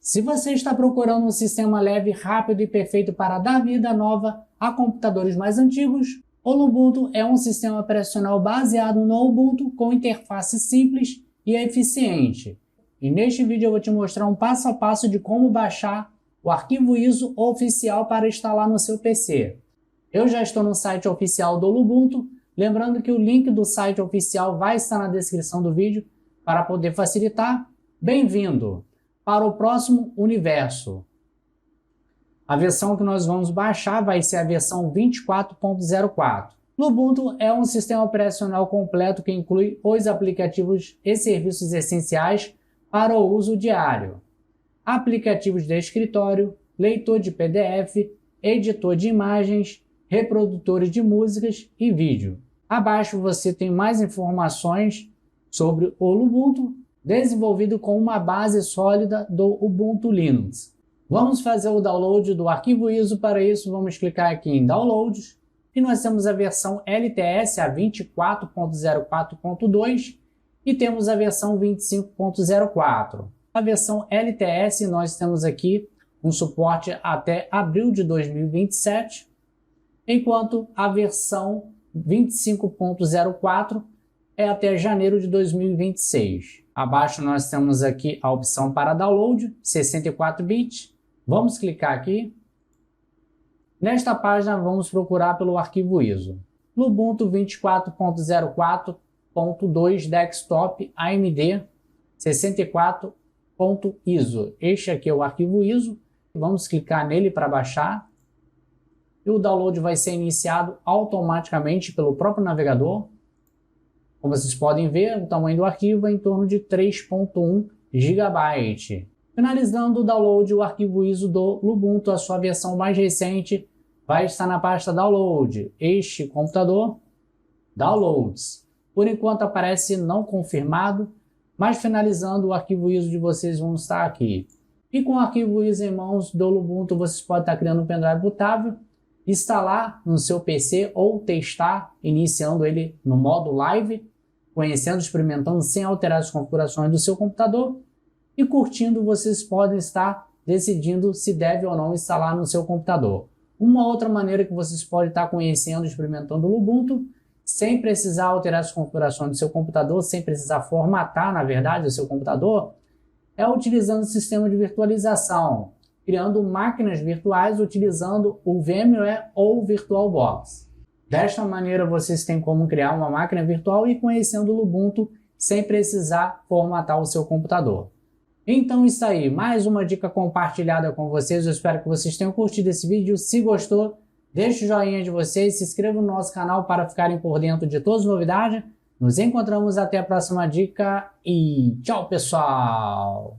Se você está procurando um sistema leve, rápido e perfeito para dar vida nova a computadores mais antigos, o Lubuntu é um sistema operacional baseado no Ubuntu com interface simples e eficiente. E neste vídeo eu vou te mostrar um passo a passo de como baixar o arquivo ISO oficial para instalar no seu PC. Eu já estou no site oficial do Lubuntu, lembrando que o link do site oficial vai estar na descrição do vídeo para poder facilitar. Bem-vindo para o próximo universo. A versão que nós vamos baixar vai ser a versão 24.04. Lubuntu é um sistema operacional completo que inclui os aplicativos e serviços essenciais para o uso diário. Aplicativos de escritório, leitor de PDF, editor de imagens, reprodutores de músicas e vídeo. Abaixo você tem mais informações sobre o Lubuntu, desenvolvido com uma base sólida do Ubuntu Linux. Vamos fazer o download do arquivo ISO. Para isso, vamos clicar aqui em Downloads e nós temos a versão LTS, a 24.04.2 e temos a versão 25.04. A versão LTS nós temos aqui um suporte até abril de 2027, enquanto a versão 25.04 é até janeiro de 2026. Abaixo nós temos aqui a opção para download, 64 bits. Vamos clicar aqui. Nesta página vamos procurar pelo arquivo ISO. Lubuntu 24.04.2 Desktop AMD 64.ISO. Este aqui é o arquivo ISO. Vamos clicar nele para baixar. E o download vai ser iniciado automaticamente pelo próprio navegador. Como vocês podem ver, o tamanho do arquivo é em torno de 3.1 GB. Finalizando o download, o arquivo ISO do Lubuntu, a sua versão mais recente, vai estar na pasta Download. Este computador, Downloads. Por enquanto aparece não confirmado, mas finalizando o arquivo ISO de vocês vão estar aqui. E com o arquivo ISO em mãos do Lubuntu, vocês podem estar criando um pendrive bootável, instalar no seu PC ou testar, iniciando ele no modo live, conhecendo, experimentando sem alterar as configurações do seu computador e curtindo. Vocês podem estar decidindo se deve ou não instalar no seu computador. Uma outra maneira que vocês podem estar conhecendo, experimentando o Lubuntu, sem precisar alterar as configurações do seu computador, sem precisar formatar, na verdade, o seu computador, é utilizando o sistema de virtualização, criando máquinas virtuais utilizando o VMware ou o VirtualBox. Desta maneira vocês têm como criar uma máquina virtual e conhecendo o Lubuntu sem precisar formatar o seu computador. Então isso aí, mais uma dica compartilhada com vocês. Eu espero que vocês tenham curtido esse vídeo. Se gostou, deixe o joinha de vocês, se inscreva no nosso canal para ficarem por dentro de todas as novidades. Nos encontramos até a próxima dica e tchau, pessoal!